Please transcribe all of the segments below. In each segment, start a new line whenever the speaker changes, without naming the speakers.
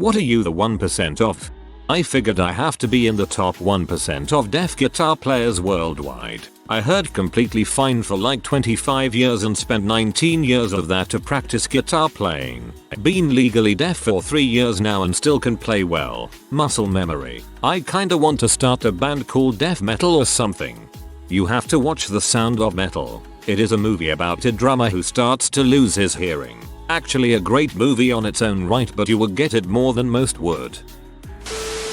What are you the 1% of? I figured I have to be in the top 1% of deaf guitar players worldwide. I heard completely fine for like 25 years and spent 19 years of that to practice guitar playing. Been legally deaf for 3 years now and still can play well. Muscle memory. I kinda want to start a band called Deaf Metal or something. You have to watch The Sound of Metal. It is a movie about a drummer who starts to lose his hearing. Actually a great movie on its own right, but you will get it more than most would.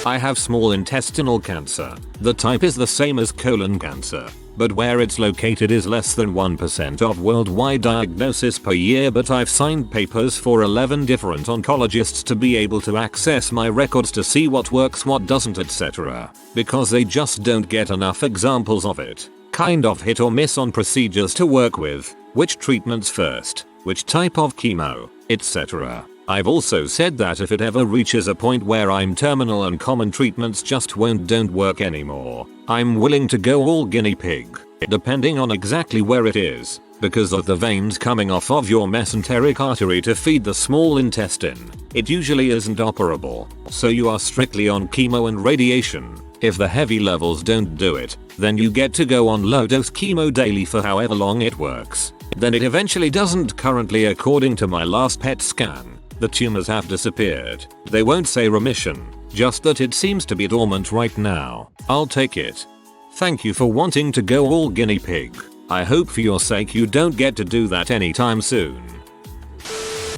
I have small intestinal cancer. The type is the same as colon cancer, but where it's located is less than 1% of worldwide diagnosis per year, but I've signed papers for 11 different oncologists to be able to access my records to see what works, what doesn't, etc. Because they just don't get enough examples of it. Kind of hit or miss on procedures to work with, which treatments first, which type of chemo, etc. I've also said that if it ever reaches a point where I'm terminal and common treatments just don't work anymore, I'm willing to go all guinea pig, depending on exactly where it is, because of the veins coming off of your mesenteric artery to feed the small intestine. It usually isn't operable, so you are strictly on chemo and radiation. If the heavy levels don't do it, then you get to go on low dose chemo daily for however long it works. Then it eventually doesn't. Currently, according to my last PET scan, the tumors have disappeared. They won't say remission, just that it seems to be dormant right now. I'll take it. Thank you for wanting to go all guinea pig. I hope for your sake you don't get to do that anytime soon.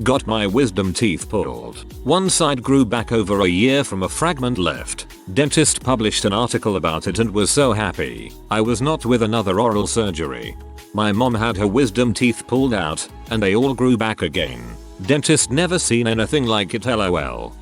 Got my wisdom teeth pulled. One side grew back over a year from a fragment left. Dentist published an article about it and was so happy. I was not with another oral surgery. My mom had her wisdom teeth pulled out, and they all grew back again. Dentist never seen anything like it, lol.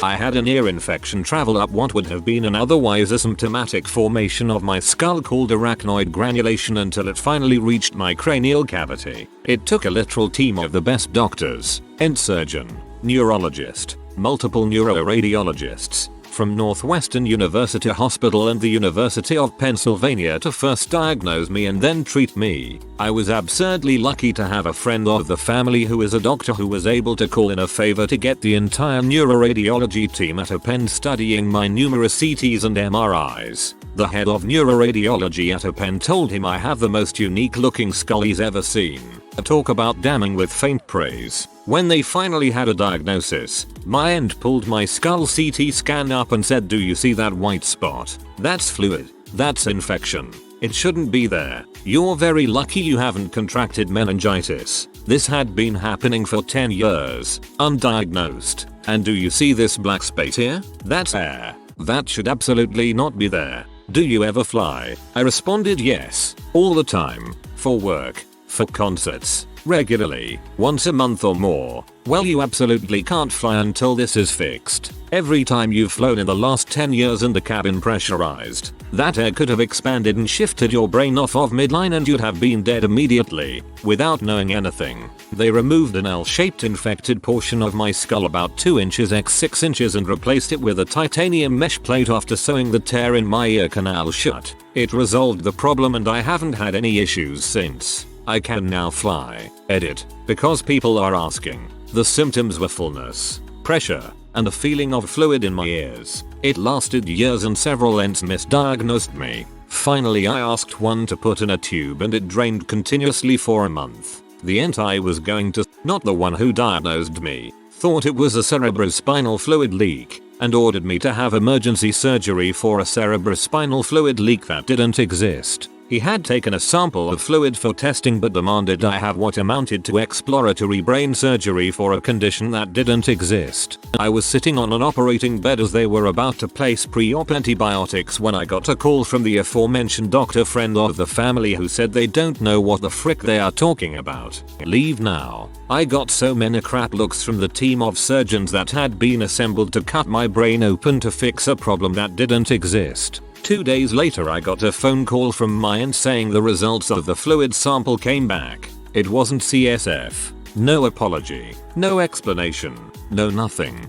I had an ear infection travel up what would have been an otherwise asymptomatic formation of my skull called arachnoid granulation until it finally reached my cranial cavity. It took a literal team of the best doctors, end surgeon, neurologist, multiple neuroradiologists, from Northwestern University Hospital and the University of Pennsylvania to first diagnose me and then treat me. I was absurdly lucky to have a friend of the family who is a doctor who was able to call in a favor to get the entire neuroradiology team at Penn studying my numerous CTs and MRIs. The head of neuroradiology at Penn told him I have the most unique looking skull he's ever seen. Talk about damning with faint praise. When they finally had a diagnosis, my end pulled my skull CT scan up and said, "Do you see that white spot? That's fluid. That's infection. It shouldn't be there. You're very lucky you haven't contracted meningitis. This had been happening for 10 years, undiagnosed. And do you see this black space here? That's air. That should absolutely not be there. Do you ever fly?" I responded yes, all the time, for work, for concerts, regularly, once a month or more. "Well, you absolutely can't fly until this is fixed. Every time you've flown in the last 10 years and the cabin pressurized, that air could have expanded and shifted your brain off of midline and you'd have been dead immediately, without knowing anything." They removed an L-shaped infected portion of my skull about 2 inches x 6 inches and replaced it with a titanium mesh plate after sewing the tear in my ear canal shut. It resolved the problem and I haven't had any issues since. I can now fly. Edit. Because people are asking. The symptoms were fullness, pressure, and a feeling of fluid in my ears. It lasted years and several ents misdiagnosed me. Finally I asked one to put in a tube and it drained continuously for a month. The ent I was going to, not the one who diagnosed me, thought it was a cerebrospinal fluid leak and ordered me to have emergency surgery for a cerebrospinal fluid leak that didn't exist. He had taken a sample of fluid for testing but demanded I have what amounted to exploratory brain surgery for a condition that didn't exist. I was sitting on an operating bed as they were about to place pre-op antibiotics when I got a call from the aforementioned doctor friend of the family who said they don't know what the frick they are talking about. Leave now. I got so many crap looks from the team of surgeons that had been assembled to cut my brain open to fix a problem that didn't exist. 2 days later I got a phone call from my aunt saying the results of the fluid sample came back. It wasn't CSF. No apology. No explanation. No nothing.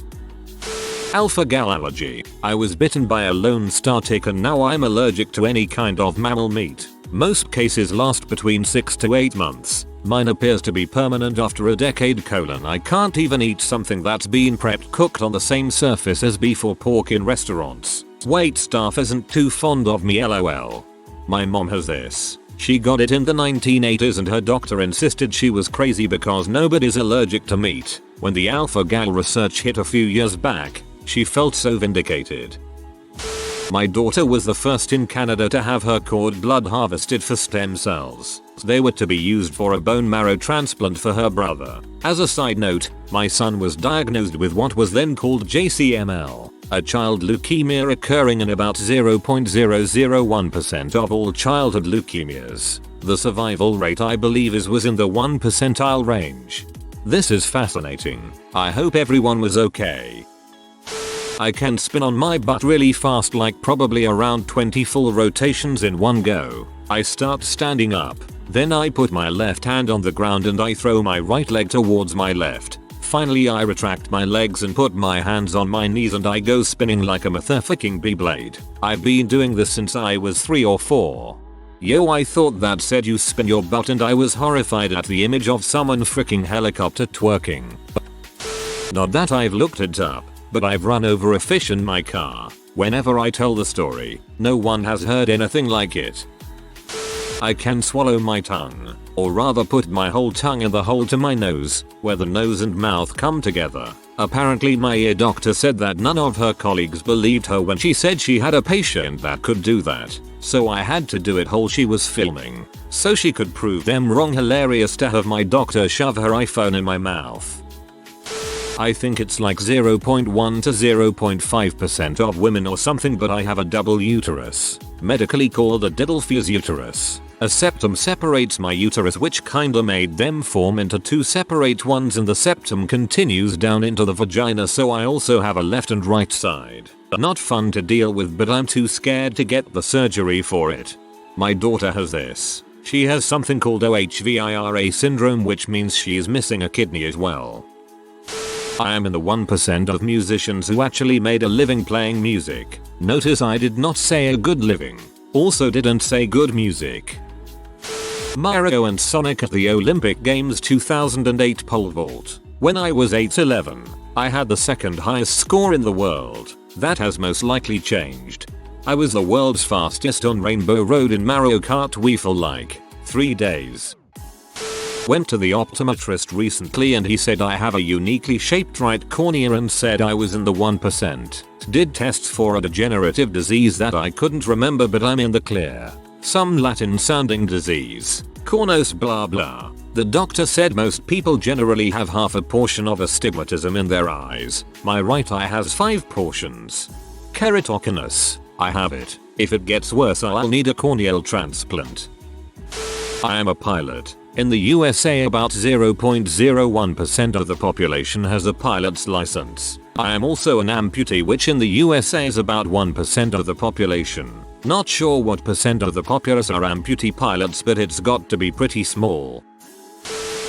Alpha-gal allergy. I was bitten by a lone star tick and now I'm allergic to any kind of mammal meat. Most cases last between 6 to 8 months. Mine appears to be permanent after a decade. I can't even eat something that's been prepped cooked on the same surface as beef or pork in restaurants. Wait, staff isn't too fond of me, lol. My mom has this. She got it in the 1980s and her doctor insisted she was crazy because nobody's allergic to meat. When the alpha gal research hit a few years back, she felt so vindicated. My daughter was the first in Canada to have her cord blood harvested for stem cells. They were to be used for a bone marrow transplant for her brother. As a side note, my son was diagnosed with what was then called JCML, a child leukemia occurring in about 0.001% of all childhood leukemias. The survival rate I believe was in the 1 percentile range. This is fascinating. I hope everyone was okay. I can spin on my butt really fast, like probably around 20 full rotations in one go. I start standing up. Then I put my left hand on the ground and I throw my right leg towards my left. Finally I retract my legs and put my hands on my knees and I go spinning like a motherfucking Beyblade. I've been doing this since I was 3 or 4. Yo, I thought that said you spin your butt and I was horrified at the image of someone freaking helicopter twerking. Not that I've looked it up, but I've run over a fish in my car. Whenever I tell the story, no one has heard anything like it. I can swallow my tongue, or rather put my whole tongue in the hole to my nose, where the nose and mouth come together. Apparently my ear doctor said that none of her colleagues believed her when she said she had a patient that could do that, so I had to do it while she was filming, so she could prove them wrong. Hilarious to have my doctor shove her iPhone in my mouth. I think it's like 0.1 to 0.5% of women or something, but I have a double uterus, medically called a didelphys uterus. A septum separates my uterus, which kinda made them form into 2 separate ones, and the septum continues down into the vagina, so I also have a left and right side. Not fun to deal with, but I'm too scared to get the surgery for it. My daughter has this. She has something called OHVIRA syndrome, which means she is missing a kidney as well. I am in the 1% of musicians who actually made a living playing music. Notice I did not say a good living. Also didn't say good music. Mario and Sonic at the Olympic Games 2008 pole vault. When I was 8'11", I had the second highest score in the world. That has most likely changed. I was the world's fastest on Rainbow Road in Mario Kart Wii for like 3 days. Went to the optometrist recently and he said I have a uniquely shaped right cornea and said I was in the 1%. Did tests for a degenerative disease that I couldn't remember, but I'm in the clear. Some Latin sounding disease. Cornos blah blah. The doctor said most people generally have half a portion of astigmatism in their eyes. My right eye has 5 portions. Keratoconus. I have it. If it gets worse I'll need a corneal transplant. I am a pilot. In the USA about 0.01% of the population has a pilot's license. I am also an amputee, which in the USA is about 1% of the population. Not sure what percent of the populace are amputee pilots, but it's got to be pretty small.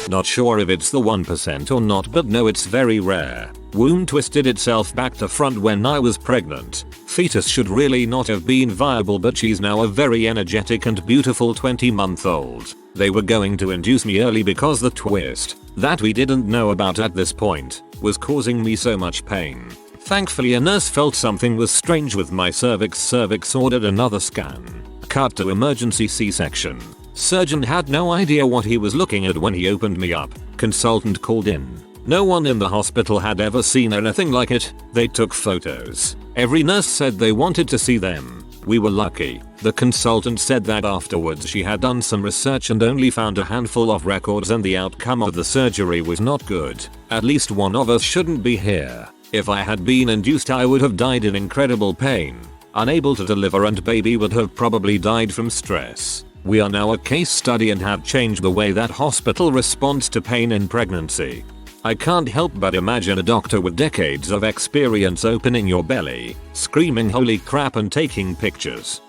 Not sure if it's the 1% or not, but no, it's very rare. Womb twisted itself back to front when I was pregnant. Fetus should really not have been viable, but she's now a very energetic and beautiful 20-month-old. They were going to induce me early because the twist, that we didn't know about at this point, was causing me so much pain. Thankfully a nurse felt something was strange with my cervix. Cervix ordered another scan. Cut to emergency C-section. Surgeon had no idea what he was looking at when he opened me up. Consultant called in. No one in the hospital had ever seen anything like it. They took photos. Every nurse said they wanted to see them. We were lucky. The consultant said that afterwards she had done some research and only found a handful of records, and the outcome of the surgery was not good. At least one of us shouldn't be here. If I had been induced I would have died in incredible pain, unable to deliver, and baby would have probably died from stress. We are now a case study and have changed the way that hospital responds to pain in pregnancy. I can't help but imagine a doctor with decades of experience opening your belly, screaming holy crap and taking pictures.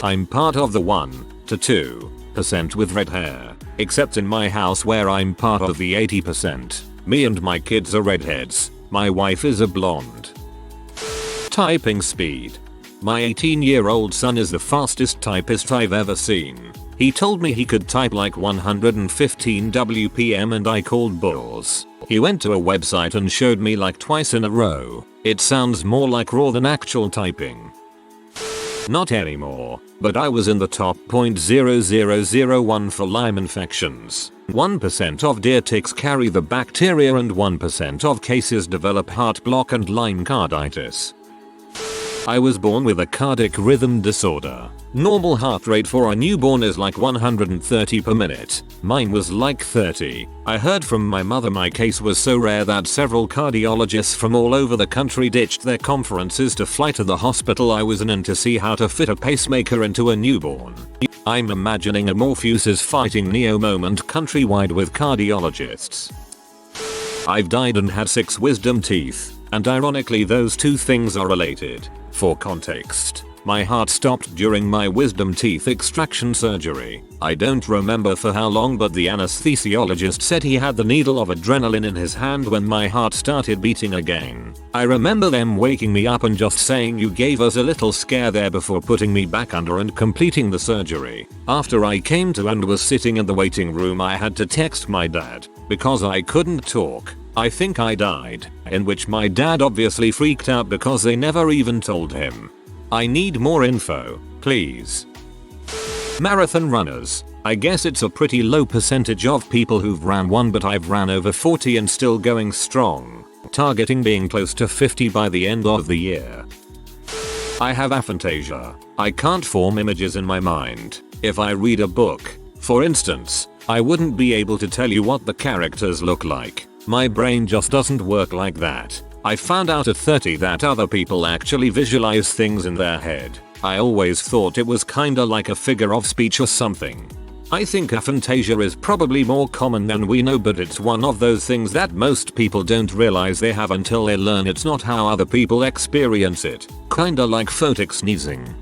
I'm part of the 1 to 2% with red hair, except in my house where I'm part of the 80%. Me and my kids are redheads. My wife is a blonde. Typing speed. My 18-year-old son is the fastest typist I've ever seen. He told me he could type like 115 WPM and I called bulls. He went to a website and showed me like twice in a row. It sounds more like raw than actual typing. Not anymore, but I was in the top 0.0001 for Lyme infections. 1% of deer ticks carry the bacteria and 1% of cases develop heart block and Lyme carditis. I was born with a cardiac rhythm disorder. Normal heart rate for a newborn is like 130 per minute. Mine was like 30. I heard from my mother my case was so rare that several cardiologists from all over the country ditched their conferences to fly to the hospital I was in to see how to fit a pacemaker into a newborn. I'm imagining a Morpheus is fighting Neo moment countrywide with cardiologists. I've died and had 6 wisdom teeth, and ironically those two things are related. For context, my heart stopped during my wisdom teeth extraction surgery. I don't remember for how long, but the anesthesiologist said he had the needle of adrenaline in his hand when my heart started beating again. I remember them waking me up and just saying, "You gave us a little scare there," before putting me back under and completing the surgery. After I came to and was sitting in the waiting room, I had to text my dad because I couldn't talk. I think I died, in which my dad obviously freaked out because they never even told him. I need more info, please. Marathon runners. I guess it's a pretty low percentage of people who've ran one, but I've ran over 40 and still going strong, targeting being close to 50 by the end of the year. I have aphantasia. I can't form images in my mind. If I read a book, for instance, I wouldn't be able to tell you what the characters look like. My brain just doesn't work like that. I found out at 30 that other people actually visualize things in their head. I always thought it was kinda like a figure of speech or something. I think aphantasia is probably more common than we know, but it's one of those things that most people don't realize they have until they learn it's not how other people experience it. Kinda like photic sneezing.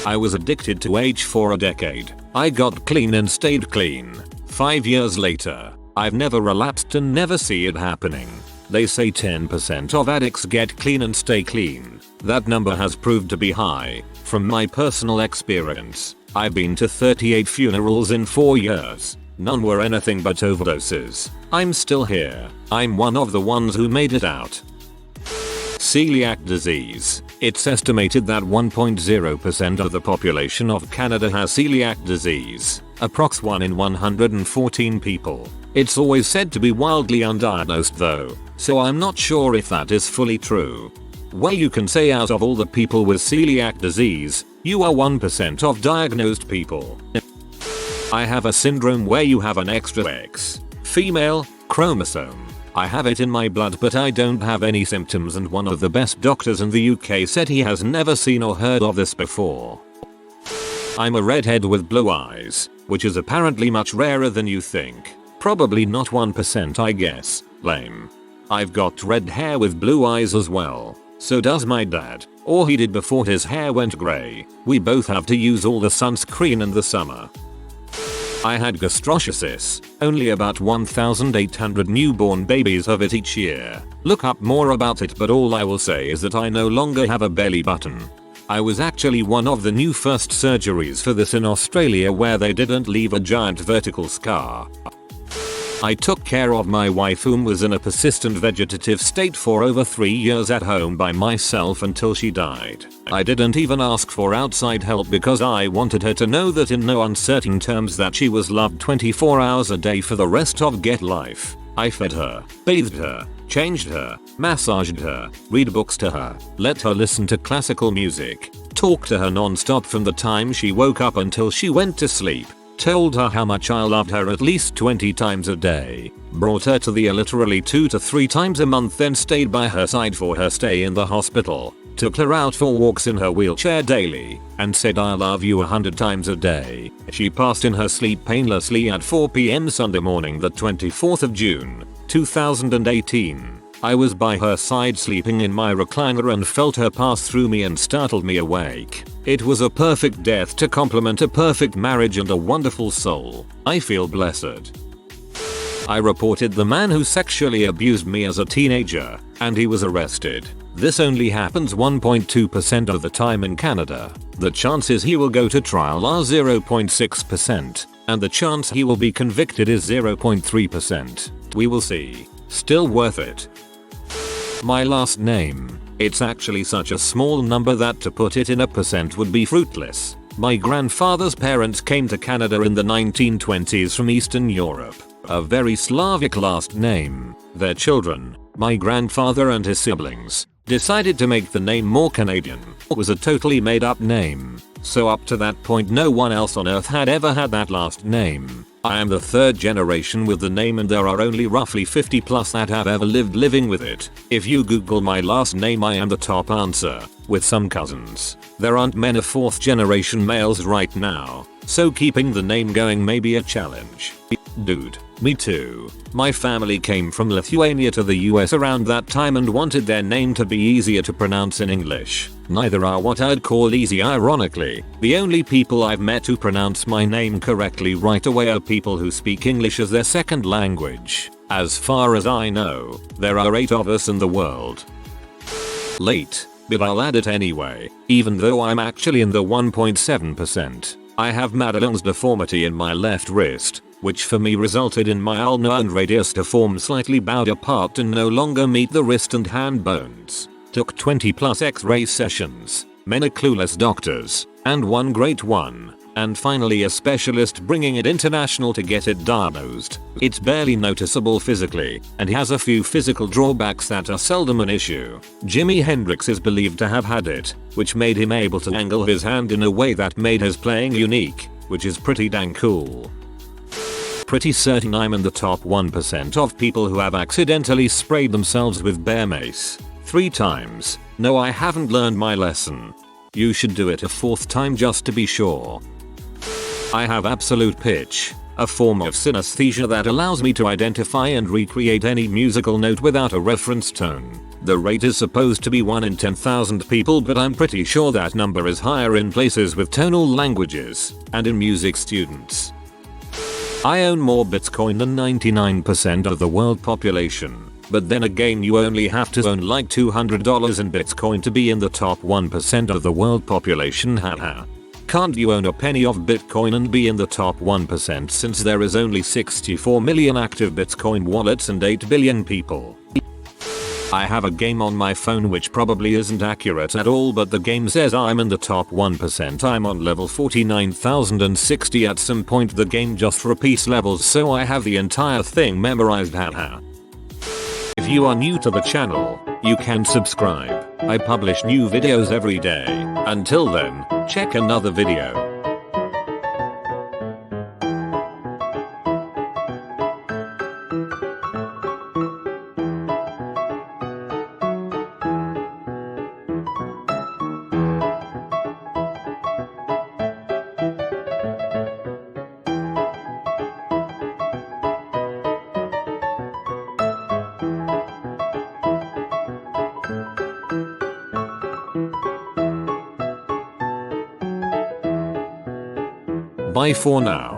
I was addicted to H for a decade. I got clean and stayed clean. 5 years later, I've never relapsed and never see it happening. They say 10% of addicts get clean and stay clean. That number has proved to be high. From my personal experience, I've been to 38 funerals in 4 years. None were anything but overdoses. I'm still here. I'm one of the ones who made it out. Celiac disease. It's estimated that 1.0% of the population of Canada has celiac disease. Approx 1 in 114 people. It's always said to be wildly undiagnosed though, so I'm not sure if that is fully true. Well, you can say out of all the people with celiac disease, you are 1% of diagnosed people. I have a syndrome where you have an extra X, female, chromosome. I have it in my blood, but I don't have any symptoms, and one of the best doctors in the UK said he has never seen or heard of this before. I'm a redhead with blue eyes, which is apparently much rarer than you think. Probably not 1%, I guess. Lame. I've got red hair with blue eyes as well. So does my dad. Or he did before his hair went grey. We both have to use all the sunscreen in the summer. I had gastroschisis. Only about 1,800 newborn babies have it each year. Look up more about it, but all I will say is that I no longer have a belly button. I was actually one of the new first surgeries for this in Australia, where they didn't leave a giant vertical scar. I took care of my wife, whom was in a persistent vegetative state for over 3 years at home by myself until she died. I didn't even ask for outside help because I wanted her to know that in no uncertain terms that she was loved 24 hours a day for the rest of get life. I fed her, bathed her, changed her, massaged her, read books to her, let her listen to classical music, talked to her non-stop from the time she woke up until she went to sleep. Told her how much I loved her at least 20 times a day, brought her to the ER literally 2 to 3 times a month, then stayed by her side for her stay in the hospital, took her out for walks in her wheelchair daily, and said I love you 100 times a day. She passed in her sleep painlessly at 4 PM Sunday morning, the 24th of June, 2018. I was by her side sleeping in my recliner and felt her pass through me and startled me awake. It was a perfect death to complement a perfect marriage and a wonderful soul. I feel blessed. I reported the man who sexually abused me as a teenager, and he was arrested. This only happens 1.2% of the time in Canada. The chances he will go to trial are 0.6%, and the chance he will be convicted is 0.3%. We will see. Still worth it. My last name. It's actually such a small number that to put it in a percent would be fruitless. My grandfather's parents came to Canada in the 1920s from Eastern Europe. A very Slavic last name. Their children, my grandfather and his siblings, decided to make the name more Canadian. It was a totally made up name. So up to that point no one else on earth had ever had that last name. I am the third generation with the name and there are only roughly 50 plus that have ever lived living with it. If you Google my last name I am the top answer, with some cousins. There aren't many fourth generation males right now, so keeping the name going may be a challenge. Dude, me too. My family came from Lithuania to the US around that time and wanted their name to be easier to pronounce in English. Neither are what I'd call easy ironically. The only people I've met who pronounce my name correctly right away are people who speak English as their second language. As far as I know, there are 8 of us in the world. Late, but I'll add it anyway, even though I'm actually in the 1.7%. I have Madelung's deformity in my left wrist, which for me resulted in my ulna and radius to form slightly bowed apart and no longer meet the wrist and hand bones. Took 20 plus x-ray sessions, many clueless doctors, and one great one, and finally a specialist bringing it international to get it diagnosed. It's barely noticeable physically, and has a few physical drawbacks that are seldom an issue. Jimi Hendrix is believed to have had it, which made him able to angle his hand in a way that made his playing unique, which is pretty dang cool. Pretty certain I'm in the top 1% of people who have accidentally sprayed themselves with bear mace 3 times. No, I haven't learned my lesson. You should do it a 4th time just to be sure. I have absolute pitch, a form of synesthesia that allows me to identify and recreate any musical note without a reference tone. The rate is supposed to be 1 in 10,000 people, but I'm pretty sure that number is higher in places with tonal languages, and in music students. I own more Bitcoin than 99% of the world population. But then again you only have to own like $200 in Bitcoin to be in the top 1% of the world population, haha. Can't you own a penny of Bitcoin and be in the top 1% since there is only 64 million active Bitcoin wallets and 8 billion people? I have a game on my phone which probably isn't accurate at all, but the game says I'm in the top 1%. I'm on level 49,060 at some point. The game just repeats levels, so I have the entire thing memorized, haha. If you are new to the channel, you can subscribe. I publish new videos every day. Until then, check another video. Bye for now.